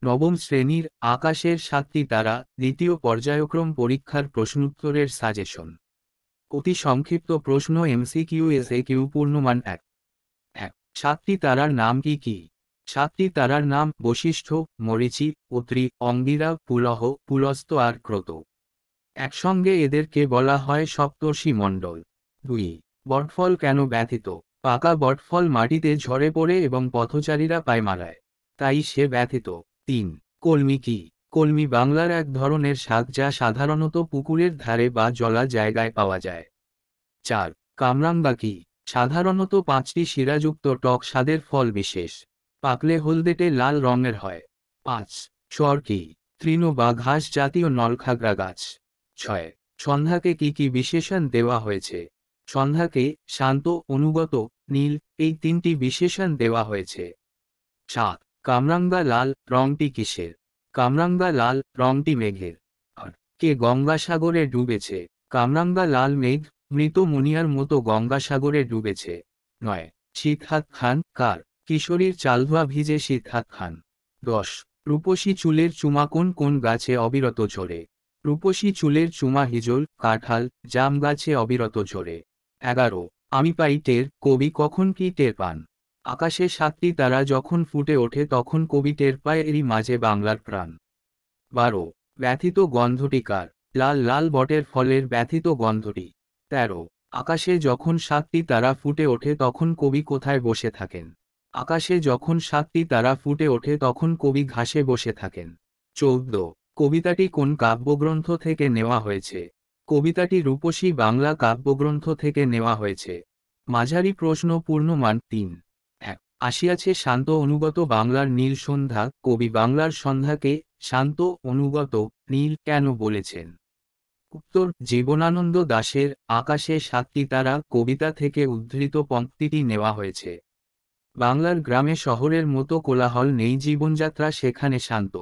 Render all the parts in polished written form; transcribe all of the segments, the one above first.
নবম শ্রেণীর আকাশের সাতটি তারা দ্বিতীয় পর্যায়ক্রম পরীক্ষার প্রশ্নোত্তরের সাজেশন। অতি সংক্ষিপ্ত প্রশ্ন এমসিকিউ এসএকিউ পূর্ণমান 1। সাতটি তারার নাম কি কি? সাতটি তারার নাম বশিষ্ঠ, মরীচি, অত্রি, অঙ্গিরা, পুলহ, পুলস্ত আর ক্রোত। একসঙ্গে এদেরকে বলা হয় সপ্তর্ষি মণ্ডল। 2। বটফল কেন ব্যথিত? পাকা বটফল মাটিতে ঝরে পড়ে এবং পথচারীরা পায় মারায়, তাই সে ব্যথিত। 3। কলমি কি? কলমি বাংলার এক ধরনের শাক যা সাধারণত পুকুরের ধারে বা জলা জায়গায় পাওয়া যায়। 4। কামরাঙ্গা কি? সাধারণত 5টি শিরাযুক্ত টক স্বাদের ফল বিশেষ, পাকলে হলদেটে লাল রঙের হয়। 5। সর কি? তৃণ বা ঘাস জাতীয় নলখাগড়া গাছ। 6। সন্ধ্যাকে কি কি বিশেষণ দেওয়া হয়েছে? সন্ধ্যাকে শান্ত, অনুগত, নীল এই 3টি বিশেষণ দেওয়া হয়েছে। 7। কামরাঙ্গা লাল রংটি কিসের? কামরাঙ্গা লাল রংটি মেঘের। আর কে গঙ্গাসাগরে ডুবেছে? কামরাঙ্গা লাল মেঘ মৃত মুনিয়ার মতো গঙ্গাসাগরে ডুবেছে। 9। সিদ্ধাত খান কার? কিশোরীর চালধোয়া ভিজে সিদ্ধাত খান। 10। রূপসী চুলের চুমা কোন কোন গাছে অবিরত ঝরে? রূপসী চুলের চুমা হিজল, কাঁঠাল, জাম গাছে অবিরত ঝরে। 11। আমি পাই টের কবি কখন কি টের পান? আকাশে সাতটি তারা যখন ফুটে ওঠে তখন কবি টের পায় এরই মাঝে বাংলার প্রাণ। 12। ব্যথিত গন্ধটি কার? লাল লাল বটের ফলের ব্যথিত গন্ধটি। 13। আকাশে যখন সাতটি তারা ফুটে ওঠে তখন কবি কোথায় বসে থাকেন? আকাশে যখন সাতটি তারা ফুটে ওঠে তখন কবি ঘাসে বসে থাকেন। 14। কবিতাটি কোন কাব্যগ্রন্থ থেকে নেওয়া হয়েছে? কবিতাটি রূপসী বাংলা কাব্যগ্রন্থ থেকে নেওয়া হয়েছে। মাঝারি প্রশ্ন পূর্ণমান 3। 1। আসিয়াছে শান্ত অনুগত বাংলার নীল সন্ধ্যা, কবি বাংলার সন্ধ্যাকে শান্ত, অনুগত, নীল কেন বলেছেন? উত্তর জীবনানন্দ দাশের আকাশে সাতটি তারা কবিতা থেকে উদ্ধৃত পংক্তিটি নেওয়া হয়েছে। বাংলার গ্রামে শহরের মতো কোলাহল নেই, জীবনযাত্রা সেখানে শান্ত,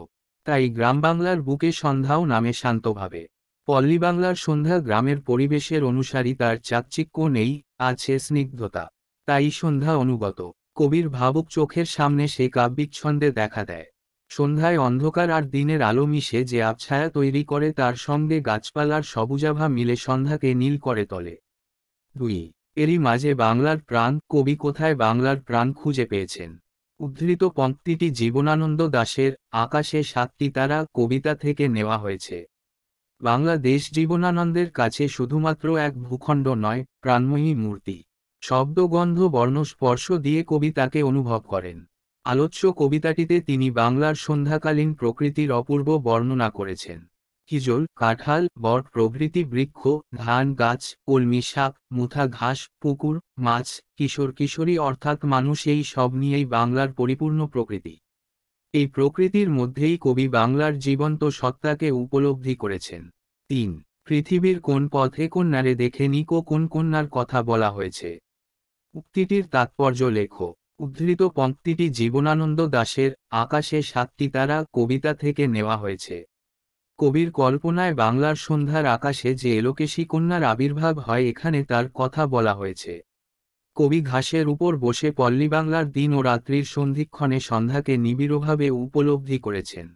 তাই গ্রাম বাংলার বুকে সন্ধ্যাও নামে শান্তভাবে। পল্লী বাংলার সন্ধ্যা গ্রামের পরিবেশের অনুসারী, তার চাকচিক্য নেই, আছে স্নিগ্ধতা, তাই সন্ধ্যা অনুগত। কবির ভাবুক চোখের সামনে সে কাব্যিক ছন্দে দেখা দেয়। সন্ধ্যায় অন্ধকার আর দিনের আলো মিশে যে আবছায়া তৈরি করে তার সঙ্গে গাছপালার সবুজাভা মিলে সন্ধ্যাকে নীল করে তোলে। 2। এরই মাঝে বাংলার প্রাণ, কবি কোথায় বাংলার প্রাণ খুঁজে পেয়েছেন? উদ্ধৃত পংক্তিটি জীবনানন্দ দাশের আকাশে সাতটি তারা কবিতা থেকে নেওয়া হয়েছে। বাংলাদেশ জীবনানন্দের কাছে শুধুমাত্র এক ভূখণ্ড নয়, প্রাণময়ী মূর্তি। শব্দগন্ধ বর্ণ স্পর্শ দিয়ে কবি তাকে অনুভব করেন। আলোচ্য কবিতাটিতে তিনি বাংলার সন্ধ্যাকালীন প্রকৃতির অপূর্ব বর্ণনা করেছেন। হিজল, কাঁঠাল, বট প্রভৃতি বৃক্ষ, ধান গাছ, কলমি শাক, মুথা ঘাস, পুকুর, মাছ, কিশোর কিশোরী অর্থাৎ মানুষ, এই সব নিয়েই বাংলার পরিপূর্ণ প্রকৃতি। এই প্রকৃতির মধ্যেই কবি বাংলার জীবন্ত সত্তাকে উপলব্ধি করেছেন। 3। পৃথিবীর কোন পথে কন্যারে দেখে নিকো কোন কন্যার কথা বলা হয়েছে? উক্তিটির তাৎপর্য লেখো। উদ্ধৃত পংক্তিটি জীবনানন্দ দাশের আকাশে সাতটি তারা কবিতা থেকে নেওয়া হয়েছে। কবির কল্পনায় বাংলার সন্ধ্যার আকাশে যে এলোকেশী কন্যার আবির্ভাব হয়, এখানে তার কথা বলা হয়েছে। কবি ঘাসের উপর বসে পল্লী বাংলার দিন ও রাত্রির সন্ধিক্ষণে সন্ধ্যাকে নিবিড়ভাবে উপলব্ধি করেছেন।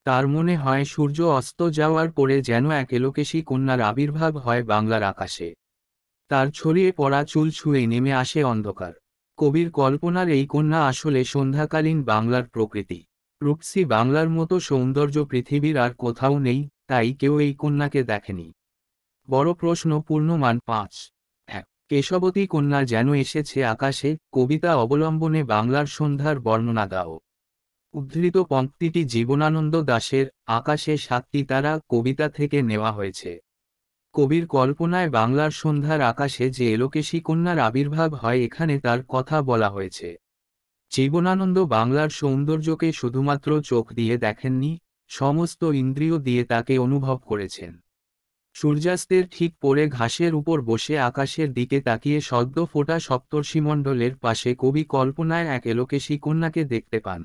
তার মনে হয় সূর্য অস্ত যাওয়ার পরে যেন এক এলোকেশী কন্যার আবির্ভাব হয় বাংলার আকাশে। তার ছড়িয়ে পড়া চুল ছুঁয়ে নেমে আসে অন্ধকার। কবির কল্পনার এই কন্যা আসলে সন্ধ্যাকালীন বাংলার প্রকৃতি। রূপসী বাংলার মতো সৌন্দর্য পৃথিবীর আর কোথাও নেই, তাই কেউ এই কন্যাকে দেখেনি। বড় প্রশ্ন পূর্ণমান 5। 1। কেশবতী কন্যা যেন এসেছে আকাশে, কবিতা অবলম্বনে বাংলার সন্ধ্যার বর্ণনা দাও। উদ্ধৃত পংক্তিটি জীবনানন্দ দাশের আকাশে সাতটি তারা কবিতা থেকে নেওয়া হয়েছে। কবির কল্পনায় বাংলার সন্ধ্যার আকাশে যে এলোকেশী কন্যার আবির্ভাব হয়, এখানে তার কথা বলা হয়েছে। জীবনানন্দ বাংলার সৌন্দর্যকে শুধুমাত্র চোখ দিয়ে দেখেননি, সমস্ত ইন্দ্রিয় দিয়ে তাকে অনুভব করেছেন। সূর্যাস্তের ঠিক পরে ঘাসের উপর বসে আকাশের দিকে তাকিয়ে সদ্য ফোটা সপ্তর্ষিমণ্ডলের পাশে কবি কল্পনায় এক এলোকেশী কন্যাকে দেখতে পান।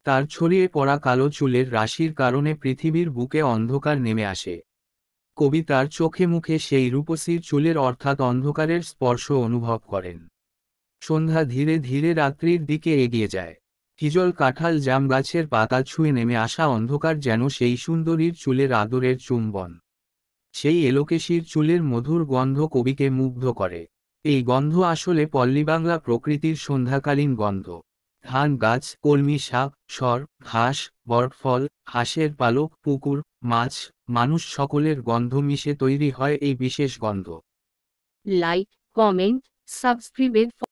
তার ছড়িয়ে পড়া কালো চুলের রাশির কারণে পৃথিবীর বুকে অন্ধকার নেমে আসে। কবি তার চোখে মুখে সেই রূপসীর চুলের অর্থাৎ অন্ধকারের স্পর্শ অনুভব করেন। সন্ধ্যা ধীরে ধীরে রাত্রির দিকে এগিয়ে যায়। হিজল কাঁঠাল জাম গাছের পাতা ছুঁয়ে নেমে আসা অন্ধকার যেন সেই সুন্দরীর চুলের আদরের চুম্বন। সেই এলোকেশির চুলের মধুর গন্ধ কবিকে মুগ্ধ করে। এই গন্ধ আসলে পল্লীবাংলা প্রকৃতির সন্ধ্যাকালীন গন্ধ। ধান গাছ, কলমি শাক, সর, ঘাস, বটফল, হাঁসের পালক, পুকুর, মাছ, মানুষ সকলের গন্ধ মিশে তৈরি হয় এই বিশেষ গন্ধ। Like, comment, subscribe